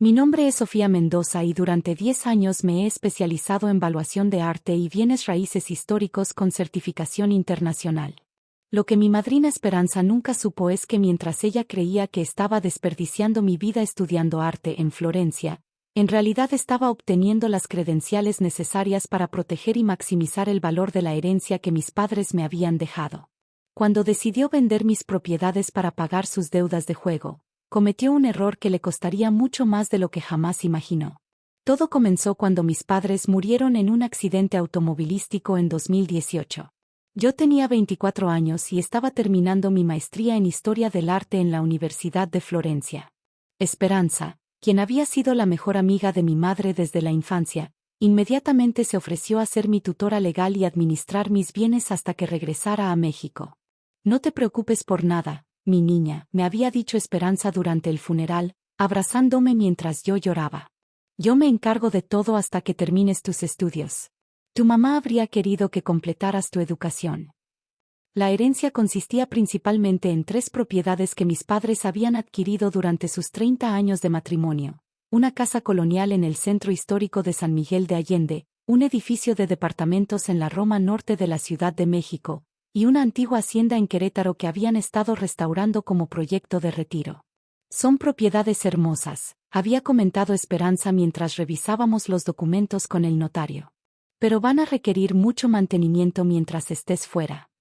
Mi nombre es Sofía Mendoza y durante 10 años me he especializado en evaluación de arte y bienes raíces históricos con certificación internacional. Lo que mi madrina Esperanza nunca supo es que mientras ella creía que estaba desperdiciando mi vida estudiando arte en Florencia, en realidad estaba obteniendo las credenciales necesarias para proteger y maximizar el valor de la herencia que mis padres me habían dejado. Cuando decidió vender mis propiedades para pagar sus deudas de juego, cometió un error que le costaría mucho más de lo que jamás imaginó. Todo comenzó cuando mis padres murieron en un accidente automovilístico en 2018. Yo tenía 24 años y estaba terminando mi maestría en Historia del Arte en la Universidad de Florencia. Esperanza, quien había sido la mejor amiga de mi madre desde la infancia, inmediatamente se ofreció a ser mi tutora legal y administrar mis bienes hasta que regresara a México. No te preocupes por nada, mi niña, me había dicho Esperanza durante el funeral, abrazándome mientras yo lloraba. Yo me encargo de todo hasta que termines tus estudios. Tu mamá habría querido que completaras tu educación. La herencia consistía principalmente en 3 propiedades que mis padres habían adquirido durante sus 30 años de matrimonio: una casa colonial en el centro histórico de San Miguel de Allende, un edificio de departamentos en la Roma Norte de la Ciudad de México, y una antigua hacienda en Querétaro que habían estado restaurando como proyecto de retiro. Son propiedades hermosas, había comentado Esperanza mientras revisábamos los documentos con el notario. Pero van a requerir mucho mantenimiento mientras estés fuera.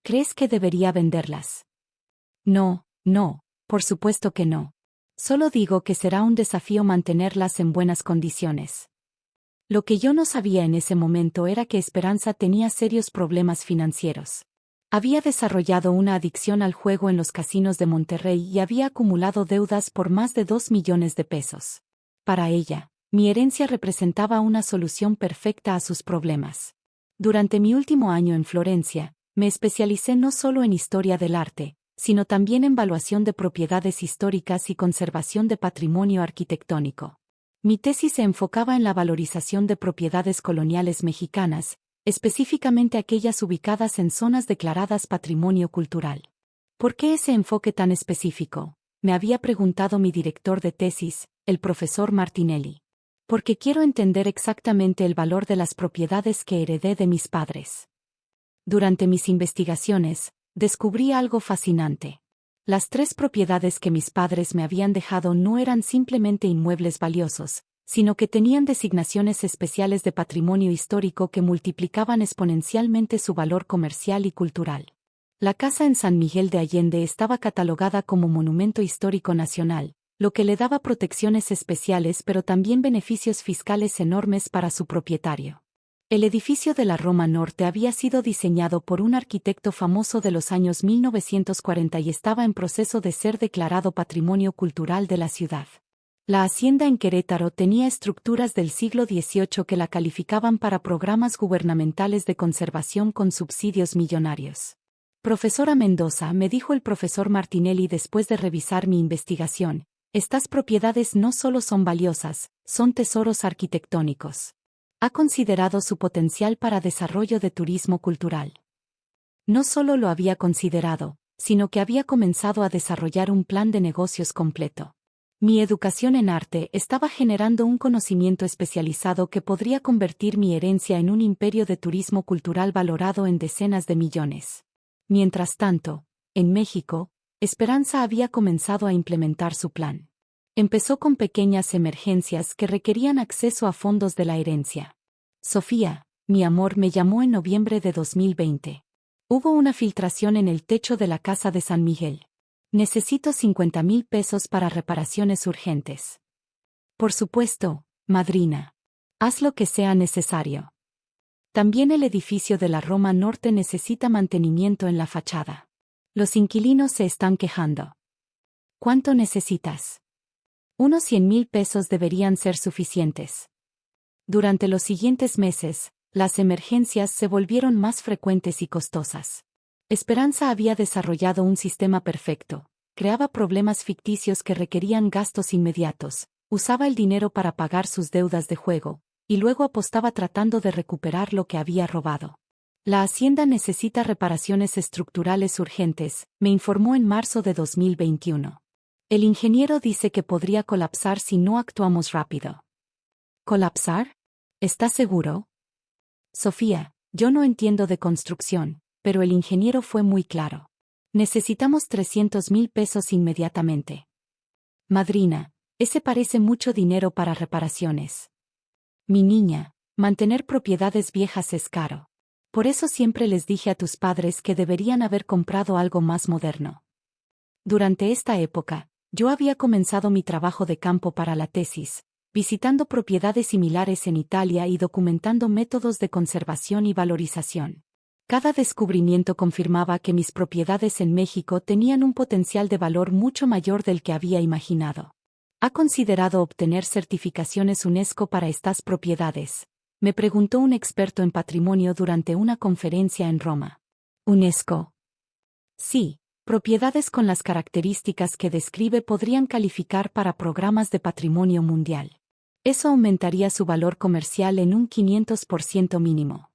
¿Crees que debería venderlas? No, por supuesto que no. Solo digo que será un desafío mantenerlas en buenas condiciones. Lo que yo no sabía en ese momento era que Esperanza tenía serios problemas financieros. Había desarrollado una adicción al juego en los casinos de Monterrey y había acumulado deudas por más de 2 millones de pesos. Para ella, mi herencia representaba una solución perfecta a sus problemas. Durante mi último año en Florencia, me especialicé no solo en historia del arte, sino también en evaluación de propiedades históricas y conservación de patrimonio arquitectónico. Mi tesis se enfocaba en la valorización de propiedades coloniales mexicanas, específicamente aquellas ubicadas en zonas declaradas patrimonio cultural. ¿Por qué ese enfoque tan específico?, me había preguntado mi director de tesis, el profesor Martinelli. Porque quiero entender exactamente el valor de las propiedades que heredé de mis padres. Durante mis investigaciones, descubrí algo fascinante. Las 3 propiedades que mis padres me habían dejado no eran simplemente inmuebles valiosos, sino que tenían designaciones especiales de patrimonio histórico que multiplicaban exponencialmente su valor comercial y cultural. La casa en San Miguel de Allende estaba catalogada como Monumento Histórico Nacional, lo que le daba protecciones especiales pero también beneficios fiscales enormes para su propietario. El edificio de la Roma Norte había sido diseñado por un arquitecto famoso de los años 1940 y estaba en proceso de ser declarado Patrimonio Cultural de la ciudad. La hacienda en Querétaro tenía estructuras del siglo XVIII que la calificaban para programas gubernamentales de conservación con subsidios millonarios. Profesora Mendoza, me dijo el profesor Martinelli después de revisar mi investigación, estas propiedades no solo son valiosas, son tesoros arquitectónicos. ¿Ha considerado su potencial para desarrollo de turismo cultural? No solo lo había considerado, sino que había comenzado a desarrollar un plan de negocios completo. Mi educación en arte estaba generando un conocimiento especializado que podría convertir mi herencia en un imperio de turismo cultural valorado en decenas de millones. Mientras tanto, en México, Esperanza había comenzado a implementar su plan. Empezó con pequeñas emergencias que requerían acceso a fondos de la herencia. Sofía, mi amor, me llamó en noviembre de 2020. Hubo una filtración en el techo de la casa de San Miguel. Necesito 50,000 pesos para reparaciones urgentes. Por supuesto, madrina. Haz lo que sea necesario. También el edificio de la Roma Norte necesita mantenimiento en la fachada. Los inquilinos se están quejando. ¿Cuánto necesitas? Unos 100,000 pesos deberían ser suficientes. Durante los siguientes meses, las emergencias se volvieron más frecuentes y costosas. Esperanza había desarrollado un sistema perfecto, creaba problemas ficticios que requerían gastos inmediatos, usaba el dinero para pagar sus deudas de juego, y luego apostaba tratando de recuperar lo que había robado. La hacienda necesita reparaciones estructurales urgentes, me informó en marzo de 2021. El ingeniero dice que podría colapsar si no actuamos rápido. ¿Colapsar? ¿Estás seguro? Sofía, yo no entiendo de construcción, pero el ingeniero fue muy claro. Necesitamos 300,000 pesos inmediatamente. Madrina, ese parece mucho dinero para reparaciones. Mi niña, mantener propiedades viejas es caro. Por eso siempre les dije a tus padres que deberían haber comprado algo más moderno. Durante esta época, yo había comenzado mi trabajo de campo para la tesis, visitando propiedades similares en Italia y documentando métodos de conservación y valorización. Cada descubrimiento confirmaba que mis propiedades en México tenían un potencial de valor mucho mayor del que había imaginado. ¿Ha considerado obtener certificaciones UNESCO para estas propiedades?, me preguntó un experto en patrimonio durante una conferencia en Roma. ¿UNESCO? Sí, propiedades con las características que describe podrían calificar para programas de patrimonio mundial. Eso aumentaría su valor comercial en un 500% mínimo.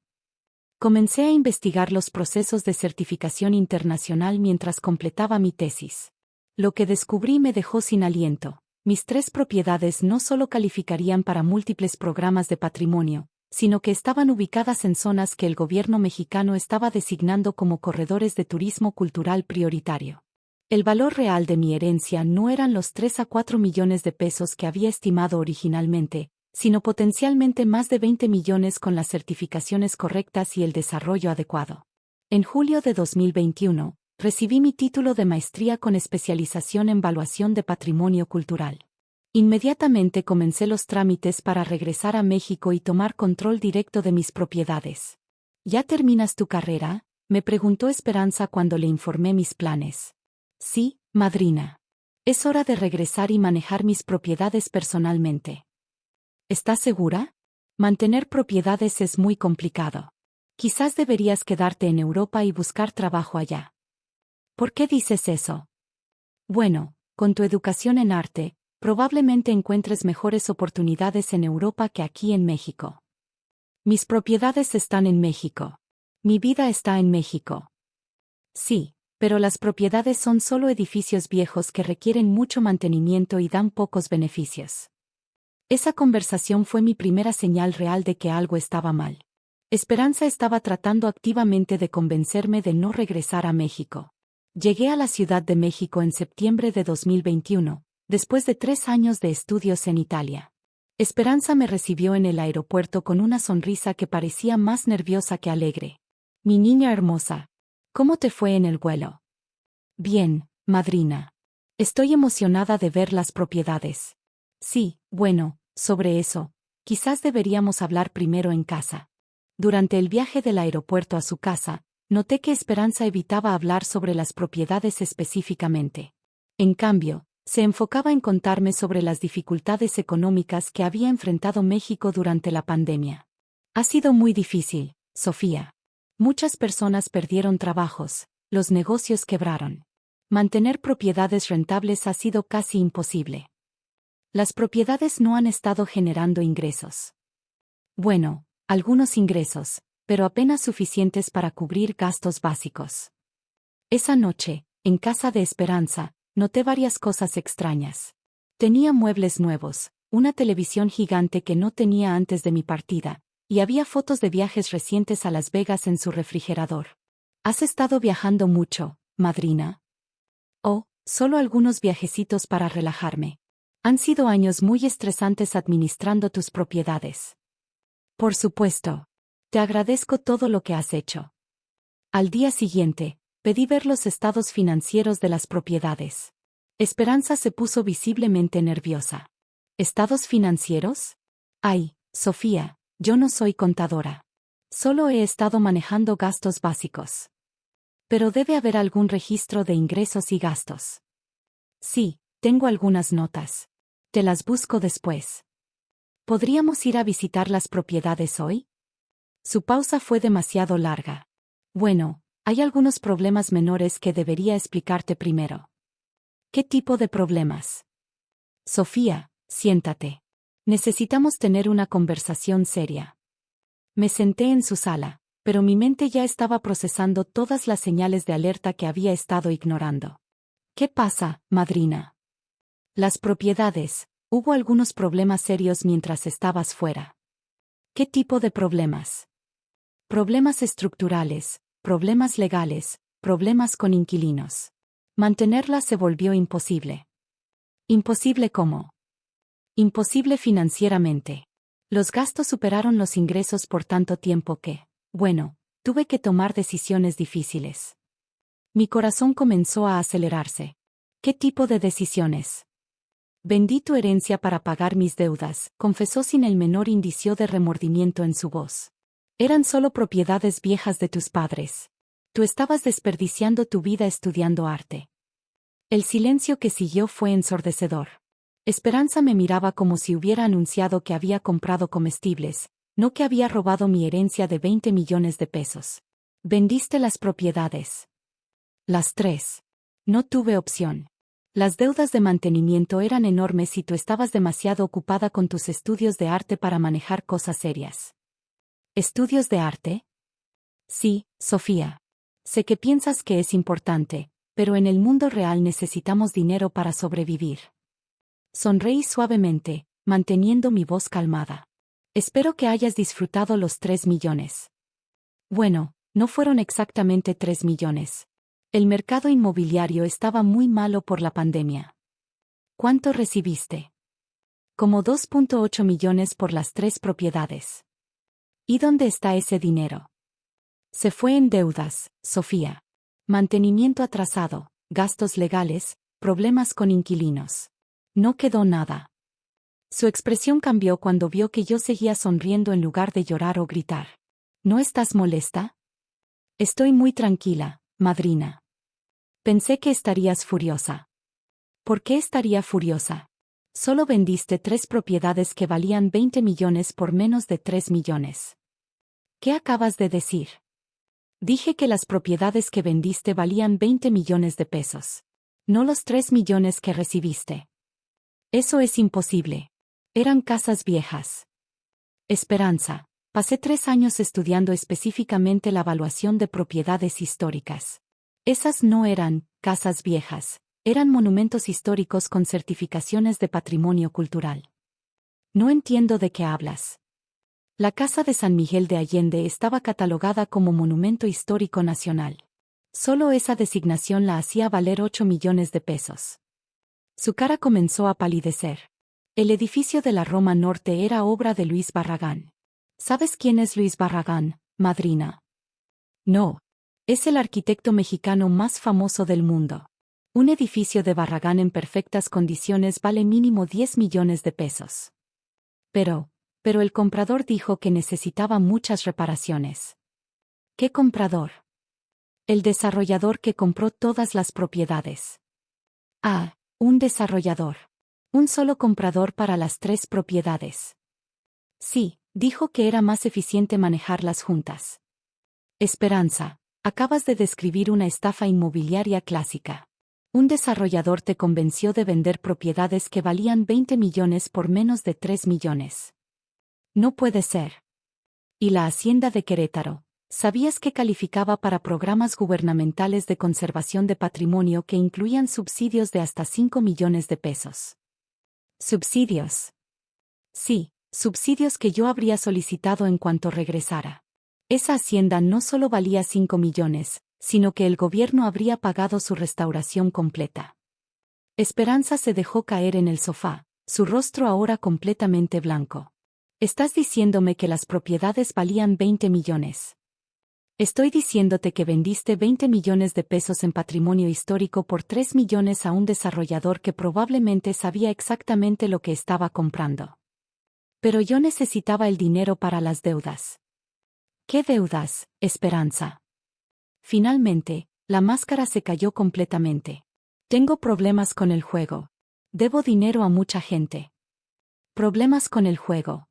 Comencé a investigar los procesos de certificación internacional mientras completaba mi tesis. Lo que descubrí me dejó sin aliento. Mis 3 propiedades no solo calificarían para múltiples programas de patrimonio, sino que estaban ubicadas en zonas que el gobierno mexicano estaba designando como corredores de turismo cultural prioritario. El valor real de mi herencia no eran los 3 a 4 millones de pesos que había estimado originalmente, sino potencialmente más de 20 millones con las certificaciones correctas y el desarrollo adecuado. En julio de 2021, recibí mi título de maestría con especialización en evaluación de patrimonio cultural. Inmediatamente comencé los trámites para regresar a México y tomar control directo de mis propiedades. ¿Ya terminas tu carrera?, me preguntó Esperanza cuando le informé mis planes. Sí, madrina. Es hora de regresar y manejar mis propiedades personalmente. ¿Estás segura? Mantener propiedades es muy complicado. Quizás deberías quedarte en Europa y buscar trabajo allá. ¿Por qué dices eso? Bueno, con tu educación en arte, probablemente encuentres mejores oportunidades en Europa que aquí en México. Mis propiedades están en México. Mi vida está en México. Sí, pero las propiedades son solo edificios viejos que requieren mucho mantenimiento y dan pocos beneficios. Esa conversación fue mi primera señal real de que algo estaba mal. Esperanza estaba tratando activamente de convencerme de no regresar a México. Llegué a la Ciudad de México en septiembre de 2021, después de 3 años de estudios en Italia. Esperanza me recibió en el aeropuerto con una sonrisa que parecía más nerviosa que alegre. Mi niña hermosa, ¿cómo te fue en el vuelo? Bien, madrina. Estoy emocionada de ver las propiedades. Sí, bueno, sobre eso, quizás deberíamos hablar primero en casa. Durante el viaje del aeropuerto a su casa, noté que Esperanza evitaba hablar sobre las propiedades específicamente. En cambio, se enfocaba en contarme sobre las dificultades económicas que había enfrentado México durante la pandemia. Ha sido muy difícil, Sofía. Muchas personas perdieron trabajos, los negocios quebraron. Mantener propiedades rentables ha sido casi imposible. Las propiedades no han estado generando ingresos. Bueno, algunos ingresos, pero apenas suficientes para cubrir gastos básicos. Esa noche, en casa de Esperanza, noté varias cosas extrañas. Tenía muebles nuevos, una televisión gigante que no tenía antes de mi partida, y había fotos de viajes recientes a Las Vegas en su refrigerador. ¿Has estado viajando mucho, madrina? Oh, solo algunos viajecitos para relajarme. Han sido años muy estresantes administrando tus propiedades. Por supuesto. Te agradezco todo lo que has hecho. Al día siguiente, pedí ver los estados financieros de las propiedades. Esperanza se puso visiblemente nerviosa. ¿Estados financieros? Ay, Sofía, yo no soy contadora. Solo he estado manejando gastos básicos. Pero debe haber algún registro de ingresos y gastos. Sí, tengo algunas notas. Te las busco después. ¿Podríamos ir a visitar las propiedades hoy? Su pausa fue demasiado larga. Bueno, hay algunos problemas menores que debería explicarte primero. ¿Qué tipo de problemas? Sofía, siéntate. Necesitamos tener una conversación seria. Me senté en su sala, pero mi mente ya estaba procesando todas las señales de alerta que había estado ignorando. ¿Qué pasa, madrina? Las propiedades. Hubo algunos problemas serios mientras estabas fuera. ¿Qué tipo de problemas? Problemas estructurales, problemas legales, problemas con inquilinos. Mantenerlas se volvió imposible. ¿Imposible cómo? Imposible financieramente. Los gastos superaron los ingresos por tanto tiempo que, bueno, tuve que tomar decisiones difíciles. Mi corazón comenzó a acelerarse. ¿Qué tipo de decisiones? Vendí tu herencia para pagar mis deudas, confesó sin el menor indicio de remordimiento en su voz. Eran solo propiedades viejas de tus padres. Tú estabas desperdiciando tu vida estudiando arte. El silencio que siguió fue ensordecedor. Esperanza me miraba como si hubiera anunciado que había comprado comestibles, no que había robado mi herencia de 20 millones de pesos. Vendiste las propiedades. Las 3. No tuve opción. Las deudas de mantenimiento eran enormes y tú estabas demasiado ocupada con tus estudios de arte para manejar cosas serias. ¿Estudios de arte? Sí, Sofía. Sé que piensas que es importante, pero en el mundo real necesitamos dinero para sobrevivir. Sonreí suavemente, manteniendo mi voz calmada. Espero que hayas disfrutado los 3 millones. Bueno, no fueron exactamente 3 millones. El mercado inmobiliario estaba muy malo por la pandemia. ¿Cuánto recibiste? Como 2.8 millones por las 3 propiedades. ¿Y dónde está ese dinero? Se fue en deudas, Sofía. Mantenimiento atrasado, gastos legales, problemas con inquilinos. No quedó nada. Su expresión cambió cuando vio que yo seguía sonriendo en lugar de llorar o gritar. ¿No estás molesta? Estoy muy tranquila, madrina. Pensé que estarías furiosa. ¿Por qué estaría furiosa? Solo vendiste 3 propiedades que valían 20 millones por menos de 3 millones. ¿Qué acabas de decir? Dije que las propiedades que vendiste valían 20 millones de pesos. No los 3 millones que recibiste. Eso es imposible. Eran casas viejas. Esperanza. Pasé 3 años estudiando específicamente la evaluación de propiedades históricas. Esas no eran casas viejas, eran monumentos históricos con certificaciones de patrimonio cultural. No entiendo de qué hablas. La Casa de San Miguel de Allende estaba catalogada como Monumento Histórico Nacional. Solo esa designación la hacía valer 8 millones de pesos. Su cara comenzó a palidecer. El edificio de la Roma Norte era obra de Luis Barragán. ¿Sabes quién es Luis Barragán, madrina? No. Es el arquitecto mexicano más famoso del mundo. Un edificio de Barragán en perfectas condiciones vale mínimo 10 millones de pesos. Pero el comprador dijo que necesitaba muchas reparaciones. ¿Qué comprador? El desarrollador que compró todas las propiedades. Ah, un desarrollador. Un solo comprador para las 3 propiedades. Sí, dijo que era más eficiente manejarlas juntas. Esperanza. Acabas de describir una estafa inmobiliaria clásica. Un desarrollador te convenció de vender propiedades que valían 20 millones por menos de 3 millones. No puede ser. ¿Y la Hacienda de Querétaro? ¿Sabías que calificaba para programas gubernamentales de conservación de patrimonio que incluían subsidios de hasta 5 millones de pesos? ¿Subsidios? Sí, subsidios que yo habría solicitado en cuanto regresara. Esa hacienda no solo valía 5 millones, sino que el gobierno habría pagado su restauración completa. Esperanza se dejó caer en el sofá, su rostro ahora completamente blanco. ¿Estás diciéndome que las propiedades valían 20 millones? Estoy diciéndote que vendiste 20 millones de pesos en patrimonio histórico por 3 millones a un desarrollador que probablemente sabía exactamente lo que estaba comprando. Pero yo necesitaba el dinero para las deudas. ¿Qué deudas, Esperanza? Finalmente, la máscara se cayó completamente. Tengo problemas con el juego. Debo dinero a mucha gente. ¿Problemas con el juego?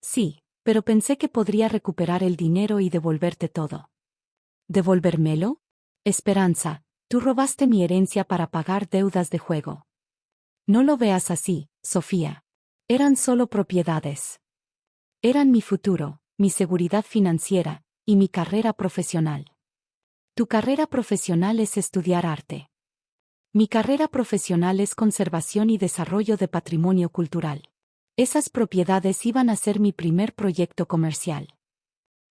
Sí, pero pensé que podría recuperar el dinero y devolverte todo. ¿Devolvérmelo? Esperanza, tú robaste mi herencia para pagar deudas de juego. No lo veas así, Sofía. Eran solo propiedades. Eran mi futuro, mi seguridad financiera, y mi carrera profesional. Tu carrera profesional es estudiar arte. Mi carrera profesional es conservación y desarrollo de patrimonio cultural. Esas propiedades iban a ser mi primer proyecto comercial.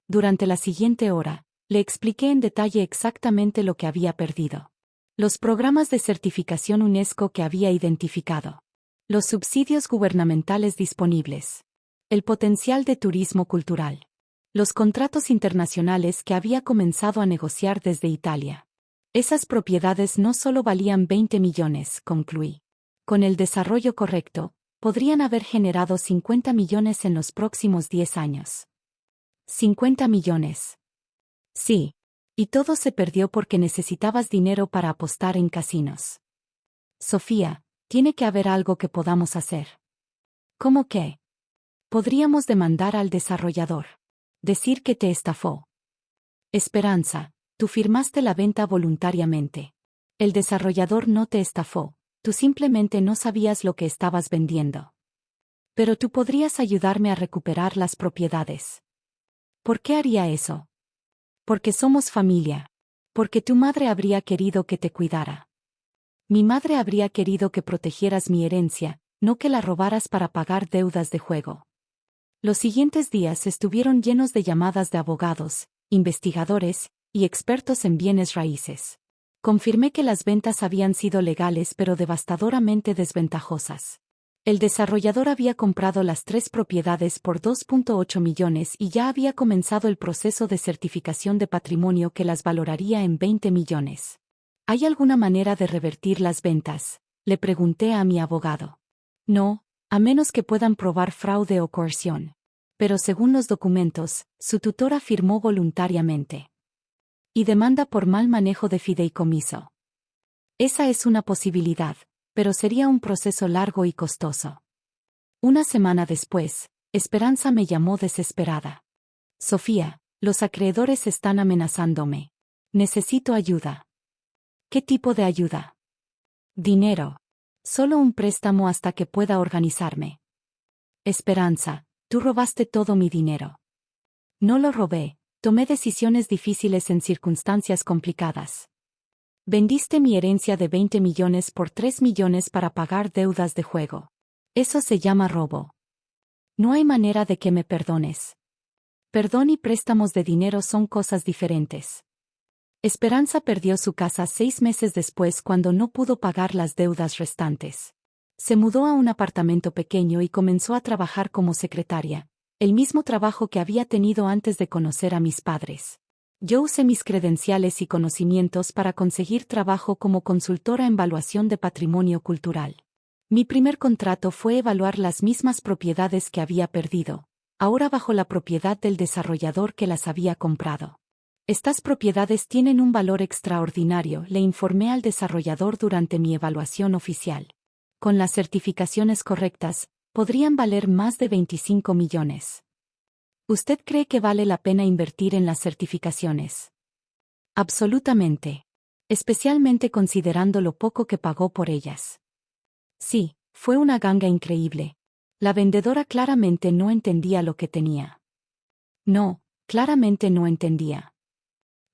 Durante la siguiente hora, le expliqué en detalle exactamente lo que había perdido. Los programas de certificación UNESCO que había identificado. Los subsidios gubernamentales disponibles. El potencial de turismo cultural. Los contratos internacionales que había comenzado a negociar desde Italia. Esas propiedades no solo valían 20 millones, concluí. Con el desarrollo correcto, podrían haber generado 50 millones en los próximos 10 años. 50 millones. Sí. Y todo se perdió porque necesitabas dinero para apostar en casinos. Sofía, tiene que haber algo que podamos hacer. ¿Cómo qué? Podríamos demandar al desarrollador. Decir que te estafó. Esperanza, tú firmaste la venta voluntariamente. El desarrollador no te estafó, tú simplemente no sabías lo que estabas vendiendo. Pero tú podrías ayudarme a recuperar las propiedades. ¿Por qué haría eso? Porque somos familia. Porque tu madre habría querido que te cuidara. Mi madre habría querido que protegieras mi herencia, no que la robaras para pagar deudas de juego. Los siguientes días estuvieron llenos de llamadas de abogados, investigadores y expertos en bienes raíces. Confirmé que las ventas habían sido legales pero devastadoramente desventajosas. El desarrollador había comprado las 3 propiedades por 2.8 millones y ya había comenzado el proceso de certificación de patrimonio que las valoraría en 20 millones. ¿Hay alguna manera de revertir las ventas?, le pregunté a mi abogado. No, a menos que puedan probar fraude o coerción. Pero según los documentos, su tutora firmó voluntariamente. Y demanda por mal manejo de fideicomiso. Esa es una posibilidad, pero sería un proceso largo y costoso. Una semana después, Esperanza me llamó desesperada. Sofía, los acreedores están amenazándome. Necesito ayuda. ¿Qué tipo de ayuda? Dinero. Solo un préstamo hasta que pueda organizarme. Esperanza, tú robaste todo mi dinero. No lo robé, tomé decisiones difíciles en circunstancias complicadas. Vendiste mi herencia de 20 millones por 3 millones para pagar deudas de juego. Eso se llama robo. No hay manera de que me perdones. Perdón y préstamos de dinero son cosas diferentes. Esperanza perdió su casa 6 meses después cuando no pudo pagar las deudas restantes. Se mudó a un apartamento pequeño y comenzó a trabajar como secretaria, el mismo trabajo que había tenido antes de conocer a mis padres. Yo usé mis credenciales y conocimientos para conseguir trabajo como consultora en evaluación de patrimonio cultural. Mi primer contrato fue evaluar las mismas propiedades que había perdido, ahora bajo la propiedad del desarrollador que las había comprado. Estas propiedades tienen un valor extraordinario, le informé al desarrollador durante mi evaluación oficial. Con las certificaciones correctas, podrían valer más de 25 millones. ¿Usted cree que vale la pena invertir en las certificaciones? Absolutamente. Especialmente considerando lo poco que pagó por ellas. Sí, fue una ganga increíble. La vendedora claramente no entendía lo que tenía. No, claramente no entendía.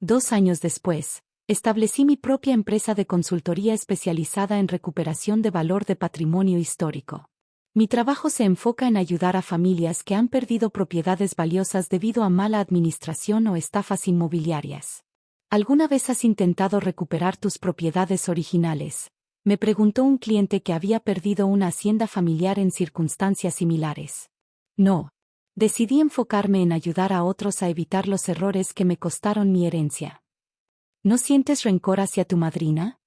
2 años después, establecí mi propia empresa de consultoría especializada en recuperación de valor de patrimonio histórico. Mi trabajo se enfoca en ayudar a familias que han perdido propiedades valiosas debido a mala administración o estafas inmobiliarias. ¿Alguna vez has intentado recuperar tus propiedades originales?, me preguntó un cliente que había perdido una hacienda familiar en circunstancias similares. No. Decidí enfocarme en ayudar a otros a evitar los errores que me costaron mi herencia. ¿No sientes rencor hacia tu madrina?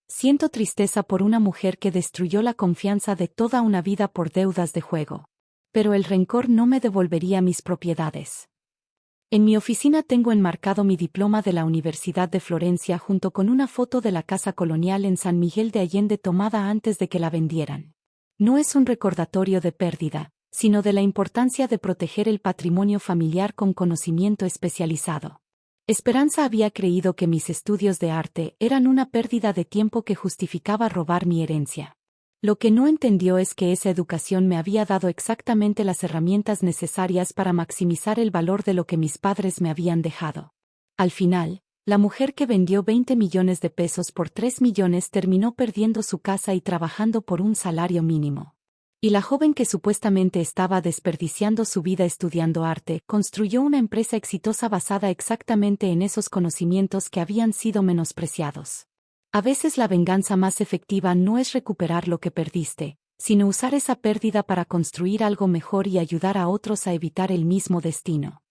Siento tristeza por una mujer que destruyó la confianza de toda una vida por deudas de juego. Pero el rencor no me devolvería mis propiedades. En mi oficina tengo enmarcado mi diploma de la Universidad de Florencia junto con una foto de la casa colonial en San Miguel de Allende tomada antes de que la vendieran. No es un recordatorio de pérdida, sino de la importancia de proteger el patrimonio familiar con conocimiento especializado. Esperanza había creído que mis estudios de arte eran una pérdida de tiempo que justificaba robar mi herencia. Lo que no entendió es que esa educación me había dado exactamente las herramientas necesarias para maximizar el valor de lo que mis padres me habían dejado. Al final, La mujer que vendió 20 millones de pesos por 3 millones terminó perdiendo su casa y trabajando por un salario mínimo. Y la joven que supuestamente estaba desperdiciando su vida estudiando arte, construyó una empresa exitosa basada exactamente en esos conocimientos que habían sido menospreciados. A veces la venganza más efectiva no es recuperar lo que perdiste, sino usar esa pérdida para construir algo mejor y ayudar a otros a evitar el mismo destino.